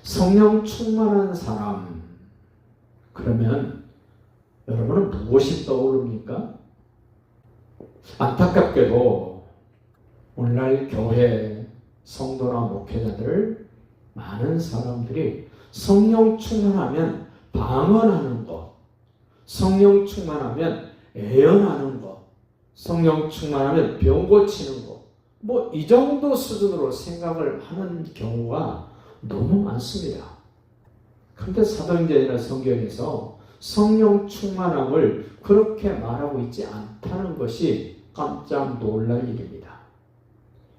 성령 충만한 사람, 그러면 여러분은 무엇이 떠오릅니까? 안타깝게도 오늘날 교회 성도나 목회자들 많은 사람들이 성령 충만하면 방언하는 것, 성령 충만하면 애언하는 것, 성령 충만하면 병 고치는 것, 뭐 이 정도 수준으로 생각을 하는 경우가 너무 많습니다. 그런데 사도행전이나 성경에서 성령 충만함을 그렇게 말하고 있지 않다는 것이 깜짝 놀랄 일입니다.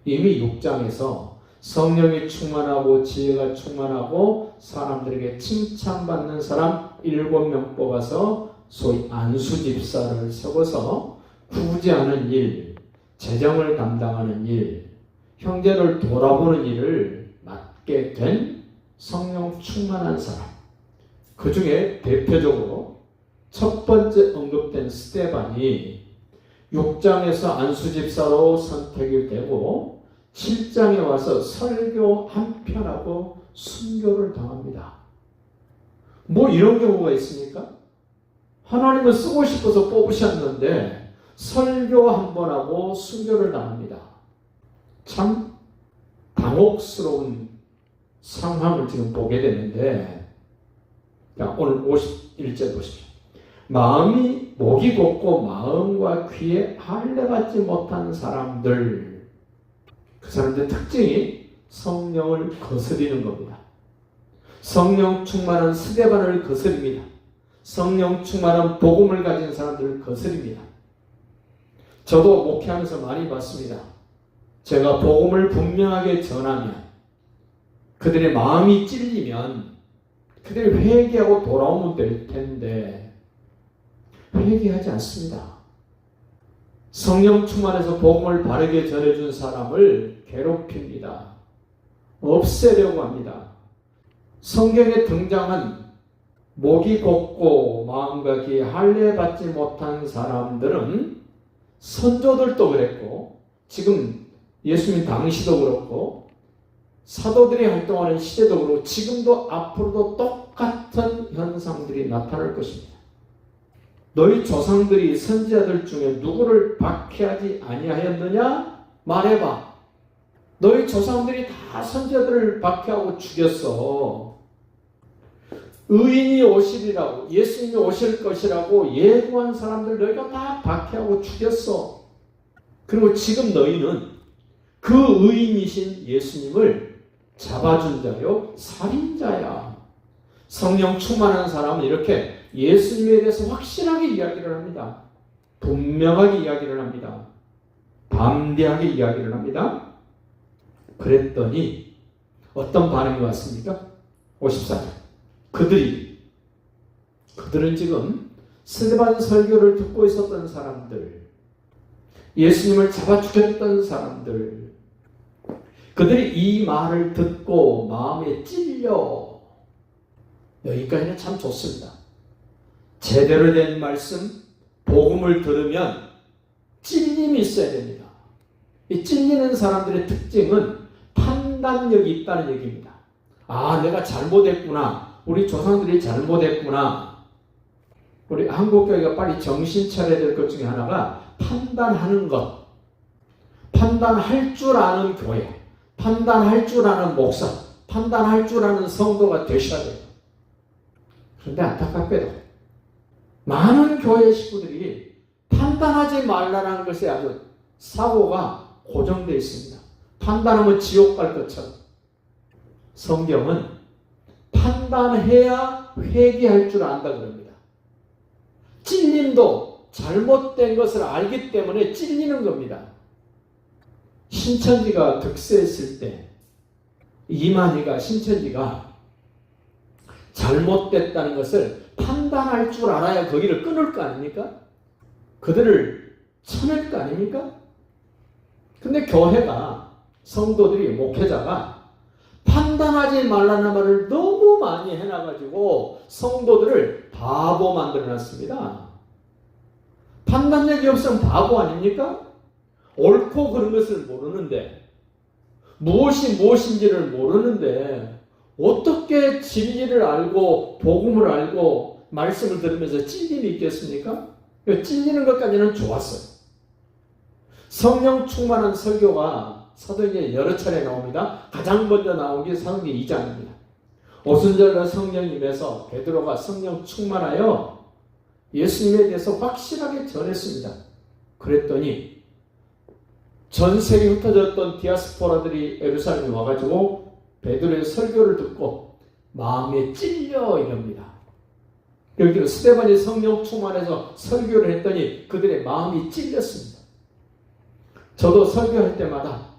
이미 6장에서 성령이 충만하고 지혜가 충만하고 사람들에게 칭찬받는 사람 7명 뽑아서 소위 안수집사를 세워서 구제하는 일, 재정을 담당하는 일, 형제를 돌아보는 일을 맡게 된 성령 충만한 사람, 그 중에 대표적으로 첫 번째 언급된 스데반이 6장에서 안수집사로 선택이 되고 7장에 와서 설교 한 편하고 순교를 당합니다. 뭐 이런 경우가 있습니까? 하나님은 쓰고 싶어서 뽑으셨는데 설교 한 번 하고 순교를 당합니다. 참 당혹스러운 상황을 지금 보게 되는데, 자, 오늘 51절 보십시오. 목이 곱고 마음과 귀에 할례받지 못한 사람들, 그 사람들의 특징이 성령을 거스리는 겁니다. 성령 충만한 스데반을 거스립니다. 성령 충만한 복음을 가진 사람들을 거스립니다. 저도 목회하면서 많이 봤습니다. 제가 복음을 분명하게 전하면 그들의 마음이 찔리면 그들이 회개하고 돌아오면 될 텐데 회개하지 않습니다. 성령 충만해서 복음을 바르게 전해준 사람을 괴롭힙니다. 없애려고 합니다. 성경에 등장한 목이 곱고 마음과 귀에 할례받지 못한 사람들은 선조들도 그랬고 지금 예수님 당시도 그렇고 사도들이 활동하는 시대도 그렇고 지금도 앞으로도 똑같은 현상들이 나타날 것입니다. 너희 조상들이 선지자들 중에 누구를 박해하지 아니하였느냐? 말해봐. 너희 조상들이 다 선지자들을 박해하고 죽였어. 의인이 오시리라고, 예수님이 오실 것이라고 예고한 사람들 너희가 다 박해하고 죽였어. 그리고 지금 너희는 그 의인이신 예수님을 잡아준 자요 살인자야. 성령 충만한 사람은 이렇게 예수님에 대해서 확실하게 이야기를 합니다. 분명하게 이야기를 합니다. 담대하게 이야기를 합니다. 그랬더니 어떤 반응이 왔습니까? 54절. 그들은 지금 스데반 설교를 듣고 있었던 사람들, 예수님을 잡아 죽였던 사람들, 그들이 이 말을 듣고 마음에 찔려. 여기까지는 참 좋습니다. 제대로 된 말씀, 복음을 들으면 찔림이 있어야 됩니다. 이 찔리는 사람들의 특징은 판단력이 있다는 얘기입니다. 아, 내가 잘못했구나. 우리 조상들이 잘못했구나. 우리 한국교회가 빨리 정신 차려야 될 것 중에 하나가 판단하는 것. 판단할 줄 아는 교회, 판단할 줄 아는 목사, 판단할 줄 아는 성도가 되셔야 돼요. 그런데 안타깝게도 많은 교회 식구들이 판단하지 말라는 것에 아주 사고가 고정되어 있습니다. 판단하면 지옥 갈 것처럼. 성경은 판단해야 회개할 줄 안다 그럽니다. 찔림도 잘못된 것을 알기 때문에 찔리는 겁니다. 신천지가 득세했을 때 이만희가 신천지가 잘못됐다는 것을 판단할 줄 알아야 거기를 끊을 거 아닙니까? 그들을 쳐낼 거 아닙니까? 근데 교회가, 성도들이, 목회자가 판단하지 말라는 말을 너무 많이 해놔가지고 성도들을 바보 만들어놨습니다. 판단력이 없으면 바보 아닙니까? 옳고 그른 것을 모르는데, 무엇이 무엇인지를 모르는데 어떻게 진리를 알고 복음을 알고 말씀을 들으면서 찔림이 있겠습니까? 찔리는 것까지는 좋았어요. 성령 충만한 설교가 사도행전에 여러 차례 나옵니다. 가장 먼저 나온 게 사도행전 2장입니다. 오순절날 성령님에서 베드로가 성령 충만하여 예수님에 대해서 확실하게 전했습니다. 그랬더니 전 세계에 흩어졌던 디아스포라들이 예루살렘에 와가지고 베드로의 설교를 듣고 마음에 찔려 이럽니다. 여기는 스데반이 성령 충만해서 설교를 했더니 그들의 마음이 찔렸습니다. 저도 설교할 때마다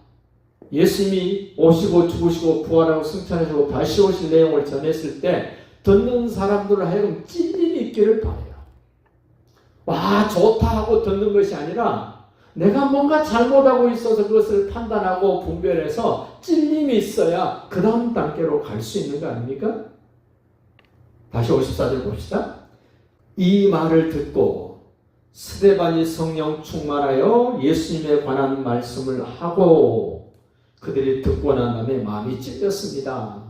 예수님이 오시고 죽으시고 부활하고 승천하시고 다시 오실 내용을 전했을 때 듣는 사람들을 하여금 찔림이 있기를 바라요. 와 좋다 하고 듣는 것이 아니라 내가 뭔가 잘못하고 있어서 그것을 판단하고 분별해서 찔림이 있어야 그 다음 단계로 갈 수 있는 거 아닙니까? 다시 54절 봅시다. 이 말을 듣고 스데반이 성령 충만하여 예수님에 관한 말씀을 하고 그들이 듣고 난 다음에 마음이 찔렸습니다.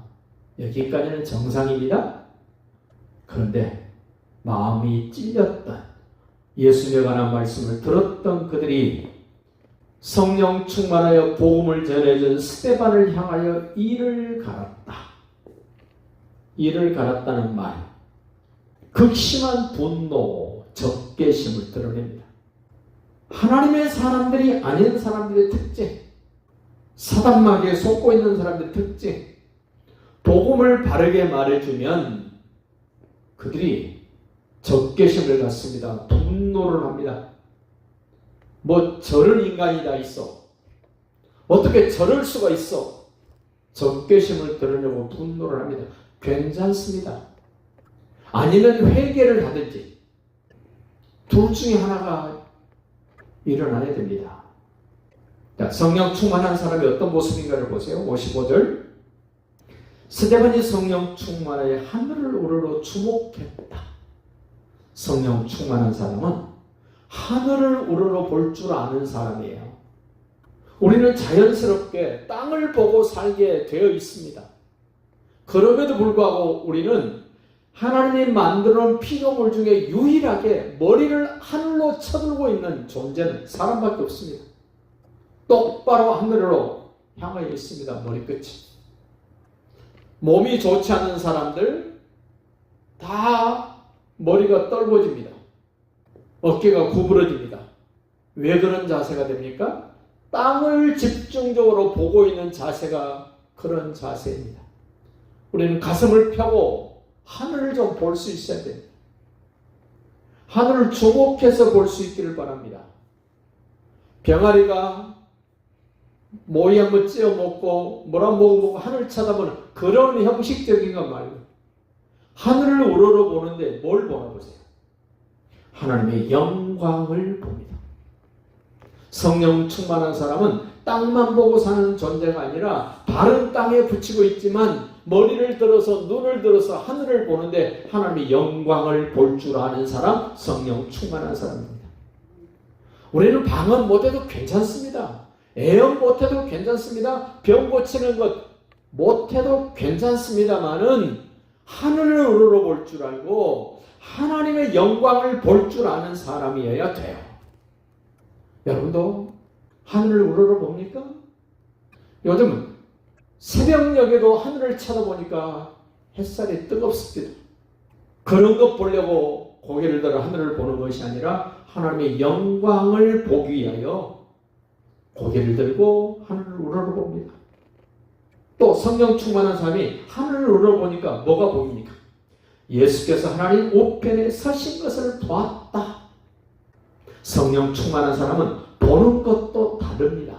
여기까지는 정상입니다. 그런데 마음이 찔렸던 예수님에 관한 말씀을 들었던 그들이 성령 충만하여 복음을 전해준 스데반을 향하여 이를 갈았다. 이를 갈았다는 말, 극심한 분노, 적개심을 드러냅니다. 하나님의 사람들이 아닌 사람들의 특징, 사단마귀에 속고 있는 사람들의 특징, 복음을 바르게 말해주면 그들이 적개심을 갖습니다. 분노를 합니다. 뭐 저런 인간이 다 있어. 어떻게 저럴 수가 있어. 적개심을 드러내고 분노를 합니다. 괜찮습니다. 아니면 회개를 하든지 둘 중에 하나가 일어나야 됩니다. 자, 성령 충만한 사람이 어떤 모습인가를 보세요. 55절. 스데반이 성령 충만하여 하늘을 우러러 주목했다. 성령 충만한 사람은 하늘을 우러러 볼 줄 아는 사람이에요. 우리는 자연스럽게 땅을 보고 살게 되어 있습니다. 그럼에도 불구하고 우리는 하나님이 만들어놓은 피조물 중에 유일하게 머리를 하늘로 쳐들고 있는 존재는 사람밖에 없습니다. 똑바로 하늘로 향하여 있습니다. 머리끝이. 몸이 좋지 않은 사람들 다 머리가 떨궈집니다. 어깨가 구부러집니다. 왜 그런 자세가 됩니까? 땅을 집중적으로 보고 있는 자세가 그런 자세입니다. 우리는 가슴을 펴고 하늘을 좀 볼 수 있어야 됩니다. 하늘을 주목해서 볼 수 있기를 바랍니다. 병아리가 모이 한번 찧어 먹고 뭐라 먹고 하늘 쳐다보는 그런 형식적인 것 말고 하늘을 우러러 보는데 뭘 보나 보세요. 하나님의 영광을 봅니다. 성령 충만한 사람은 땅만 보고 사는 존재가 아니라 발은 땅에 붙이고 있지만 머리를 들어서 눈을 들어서 하늘을 보는데 하나님의 영광을 볼 줄 아는 사람, 성령 충만한 사람입니다. 우리는 방언 못해도 괜찮습니다. 애언 못해도 괜찮습니다. 병 고치는 것 못해도 괜찮습니다만은 하늘을 우러러 볼 줄 알고 하나님의 영광을 볼 줄 아는 사람이어야 돼요. 여러분도 하늘을 우러러 봅니까? 요즘은 새벽녘에도 하늘을 쳐다보니까 햇살이 뜨겁습니다. 그런 것 보려고 고개를 들어 하늘을 보는 것이 아니라 하나님의 영광을 보기 위하여 고개를 들고 하늘을 우러러봅니다. 또 성령 충만한 사람이 하늘을 우러러보니까 뭐가 보입니까? 예수께서 하나님 우편에 서신 것을 보았다. 성령 충만한 사람은 보는 것도 다릅니다.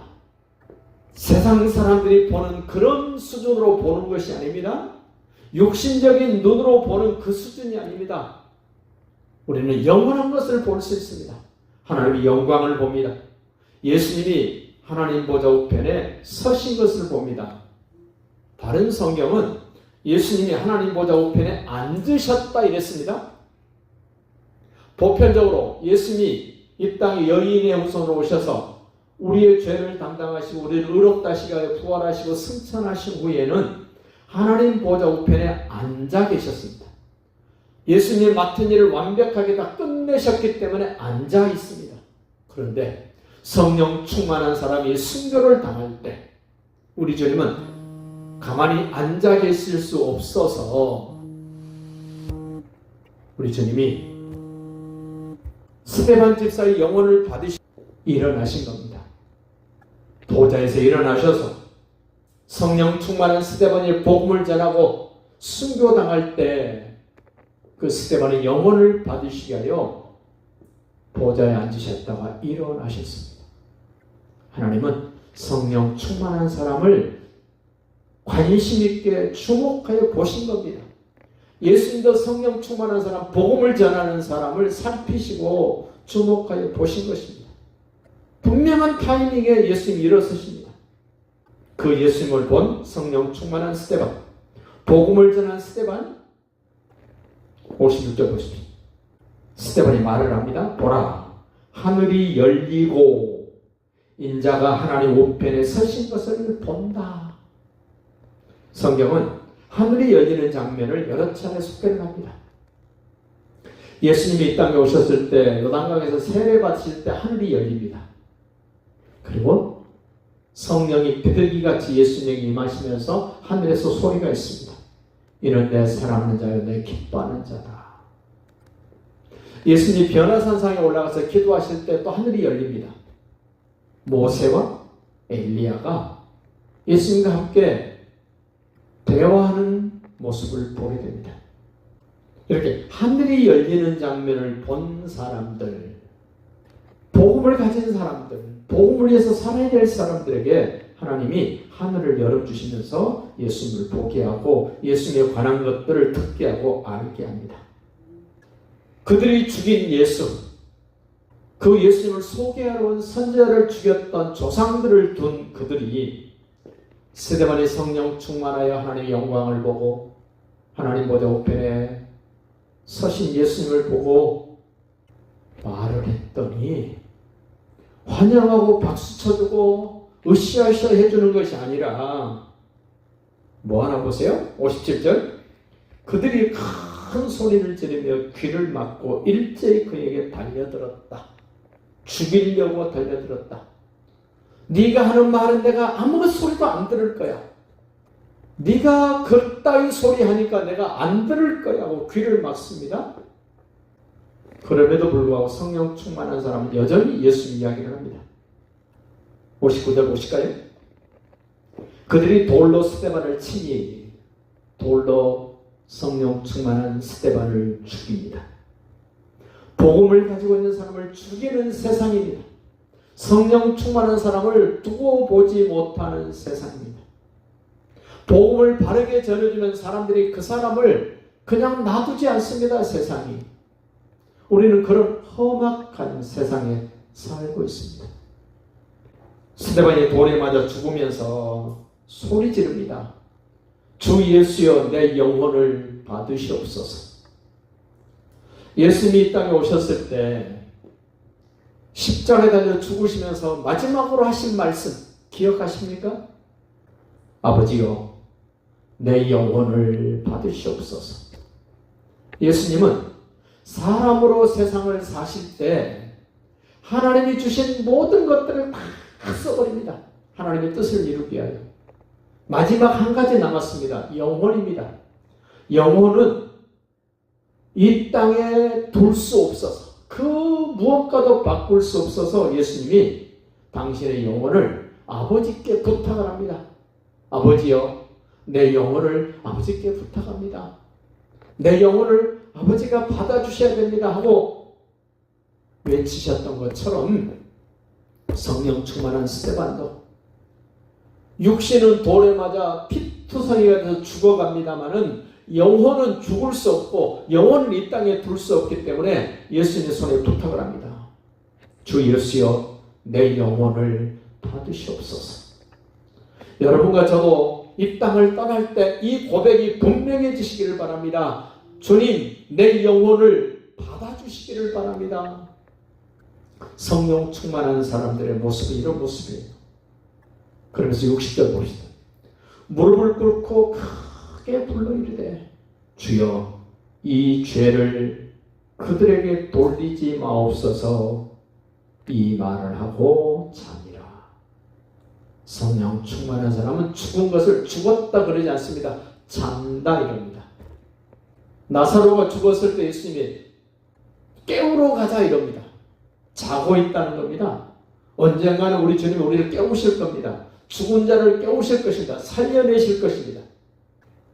세상 사람들이 보는 그런 수준으로 보는 것이 아닙니다. 육신적인 눈으로 보는 그 수준이 아닙니다. 우리는 영원한 것을 볼 수 있습니다. 하나님의 영광을 봅니다. 예수님이 하나님 보좌 우편에 서신 것을 봅니다. 다른 성경은 예수님이 하나님 보좌 우편에 앉으셨다 이랬습니다. 보편적으로 예수님이 이 땅에 여인의 후손으로 오셔서 우리의 죄를 담당하시고 우리를 의롭다 하시고 부활하시고 승천하신 후에는 하나님 보좌 우편에 앉아 계셨습니다. 예수님이 맡은 일을 완벽하게 다 끝내셨기 때문에 앉아 있습니다. 그런데 성령 충만한 사람이 순교를 당할 때 우리 주님은 가만히 앉아 계실 수 없어서 우리 주님이 스데반 집사의 영혼을 받으시고 일어나신 겁니다. 보좌에서 일어나셔서 성령 충만한 스데반이 복음을 전하고 순교당할 때 그 스데반의 영혼을 받으시기 위하여 보좌에 앉으셨다가 일어나셨습니다. 하나님은 성령 충만한 사람을 관심 있게 주목하여 보신 겁니다. 예수님도 성령 충만한 사람, 복음을 전하는 사람을 살피시고 주목하여 보신 것입니다. 분명한 타이밍에 예수님이 일어서십니다. 그 예수님을 본 성령 충만한 스데반, 복음을 전한 스데반, 56절 보십시오. 스데반이 말을 합니다. 보라, 하늘이 열리고 인자가 하나님 우편에 서신 것을 본다. 성경은 하늘이 열리는 장면을 여러 차례 소개를 합니다. 예수님이 이 땅에 오셨을 때 요단강에서 세례 받으실 때 하늘이 열립니다. 그리고 성령이 비둘기같이 예수님에게 임하시면서 하늘에서 소리가 있습니다. 이는 내 사랑하는 자요 내 기뻐하는 자다. 예수님이 변화산상에 올라가서 기도하실 때 또 하늘이 열립니다. 모세와 엘리야가 예수님과 함께 대화하는 모습을 보게 됩니다. 이렇게 하늘이 열리는 장면을 본 사람들, 복음을 가진 사람들, 복음을 위해서 살아야 될 사람들에게 하나님이 하늘을 열어주시면서 예수님을 보게 하고 예수님에 관한 것들을 듣게 하고 알게 합니다. 그들이 죽인 예수, 그 예수님을 소개하러 온 선지자를 죽였던 조상들을 둔 그들이 스데반의 성령 충만하여 하나님의 영광을 보고 하나님 보좌 우편에 서신 예수님을 보고 말을 했더니 환영하고 박수 쳐주고 으쌰으쌰 해주는 것이 아니라 뭐 하나 보세요. 57절 그들이 큰 소리를 지르며 귀를 막고 일제히 그에게 달려들었다. 죽이려고 달려들었다. 네가 하는 말은 내가 아무 소리도 안 들을 거야. 네가 그따위 소리 하니까 내가 안 들을 거야 하고 귀를 막습니다. 그럼에도 불구하고 성령 충만한 사람은 여전히 예수 이야기를 합니다. 59절 보실까요? 그들이 돌로 스데반을 치니 돌로 성령 충만한 스데반을 죽입니다. 복음을 가지고 있는 사람을 죽이는 세상입니다. 성령 충만한 사람을 두고 보지 못하는 세상입니다. 복음을 바르게 전해주면 사람들이 그 사람을 그냥 놔두지 않습니다. 세상이. 우리는 그런 험악한 세상에 살고 있습니다. 스데반이 돌에 맞아 죽으면서 소리 지릅니다. 주 예수여 내 영혼을 받으시옵소서. 예수님이 이 땅에 오셨을 때 십자가에 달려 죽으시면서 마지막으로 하신 말씀 기억하십니까? 아버지여 내 영혼을 받으시옵소서. 예수님은 사람으로 세상을 사실 때 하나님이 주신 모든 것들을 다 써버립니다. 하나님의 뜻을 이루기 위하여. 마지막 한 가지 남았습니다. 영혼입니다. 영혼은 이 땅에 둘 수 없어서 그 무엇과도 바꿀 수 없어서 예수님이 당신의 영혼을 아버지께 부탁을 합니다. 아버지여 내 영혼을 아버지께 부탁합니다. 내 영혼을 아버지가 받아주셔야 됩니다 하고 외치셨던 것처럼 성령 충만한 스데반도 육신은 돌에 맞아 피투성이가 돼서 죽어갑니다마는 영혼은 죽을 수 없고 영혼을 이 땅에 둘 수 없기 때문에 예수님의 손에 부탁을 합니다. 주 예수여 내 영혼을 받으시옵소서. 여러분과 저도 이 땅을 떠날 때 이 고백이 분명해지시기를 바랍니다. 주님 내 영혼을 받아주시기를 바랍니다. 성령 충만한 사람들의 모습은 이런 모습이에요. 그러면서 60절 보시다. 무릎을 꿇고 크게 불러 이르되 주여 이 죄를 그들에게 돌리지 마옵소서 이 말을 하고 자니라. 성령 충만한 사람은 죽은 것을 죽었다 그러지 않습니다. 잔다 이럽니다. 나사로가 죽었을 때 예수님이 깨우러 가자 이럽니다. 자고 있다는 겁니다. 언젠가는 우리 주님이 우리를 깨우실 겁니다. 죽은 자를 깨우실 것입니다. 살려내실 것입니다.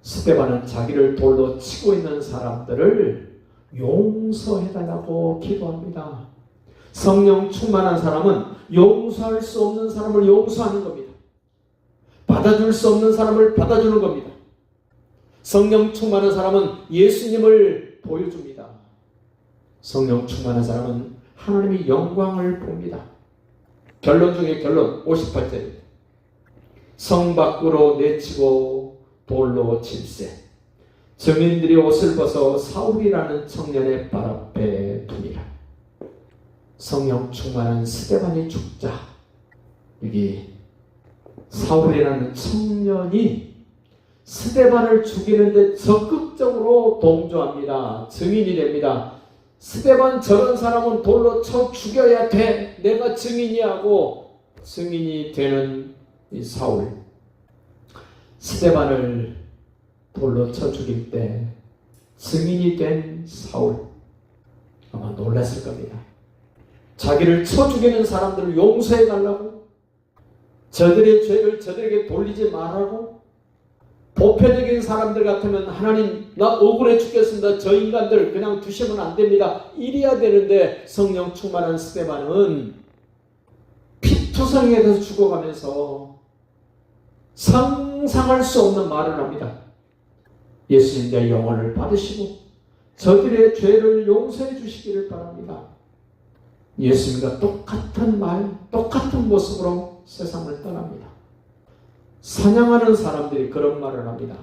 스데반은 자기를 돌로 치고 있는 사람들을 용서해달라고 기도합니다. 성령 충만한 사람은 용서할 수 없는 사람을 용서하는 겁니다. 받아줄 수 없는 사람을 받아주는 겁니다. 성령 충만한 사람은 예수님을 보여줍니다. 성령 충만한 사람은 하나님의 영광을 봅니다. 결론 중에 결론 58절입니다. 성 밖으로 내치고 돌로 칠세 증인들이 옷을 벗어 사울이라는 청년의 발 앞에 두니라. 성령 충만한 스데반이 죽자 여기 사울이라는 청년이 스데반을 죽이는데 적극적으로 동조합니다. 증인이 됩니다. 스데반 저런 사람은 돌로 쳐 죽여야 돼. 내가 증인이 하고 증인이 되는 이 사울. 스데반을 돌로 쳐 죽일 때 증인이 된 사울 아마 놀랐을 겁니다. 자기를 쳐 죽이는 사람들을 용서해 달라고, 저들의 죄를 저들에게 돌리지 말라고. 보편적인 사람들 같으면 하나님 나 억울해 죽겠습니다. 저 인간들 그냥 두시면 안 됩니다. 이래야 되는데 성령 충만한 스데반은 피투성이에 대해서 죽어가면서 상상할 수 없는 말을 합니다. 예수님 내 영혼을 받으시고 저들의 죄를 용서해 주시기를 바랍니다. 예수님과 똑같은 말, 똑같은 모습으로 세상을 떠납니다. 사냥하는 사람들이 그런 말을 합니다.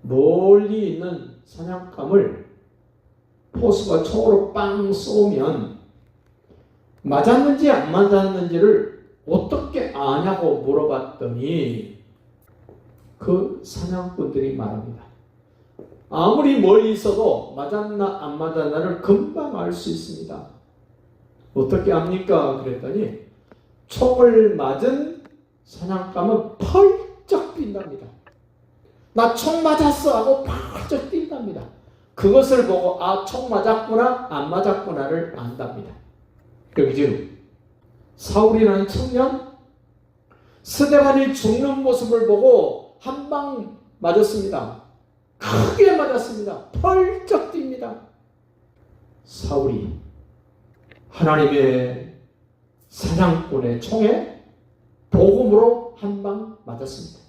멀리 있는 사냥감을 포수가 총으로 빵 쏘면 맞았는지 안 맞았는지를 어떻게 아냐고 물어봤더니 그 사냥꾼들이 말합니다. 아무리 멀리 있어도 맞았나 안 맞았나를 금방 알 수 있습니다. 어떻게 압니까? 그랬더니 총을 맞은 사냥감은 펄쩍 뛴답니다. 나 총 맞았어 하고 펄쩍 뛴답니다. 그것을 보고 아, 총 맞았구나 안 맞았구나를 안답니다. 여기 지금 사울이라는 청년 스데반이 죽는 모습을 보고 한 방 맞았습니다. 크게 맞았습니다. 펄쩍 뜁니다. 사울이 하나님의 사냥꾼의 총에 복음으로 한 방 맞았습니다.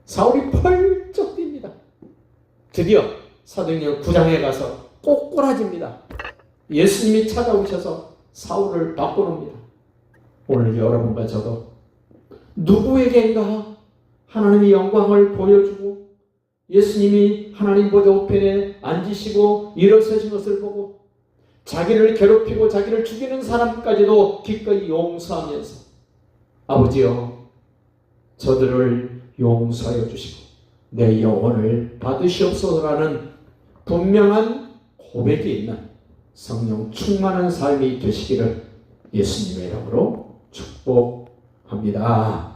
사울이 펄쩍 뜁니다. 드디어 사도행전 9장에 가서 꼬꾸라집니다. 예수님이 찾아오셔서 사울을 바꿔놓습니다. 오늘 여러분과 저도 누구에게인가 하나님의 영광을 보여주고 예수님이 하나님 보좌 우편에 앉으시고 일어서신 것을 보고 자기를 괴롭히고 자기를 죽이는 사람까지도 기꺼이 용서하면서 아버지여 저들을 용서하여 주시고 내 영혼을 받으시옵소서라는 분명한 고백이 있는 성령 충만한 삶이 되시기를 예수님의 이름으로 축복합니다.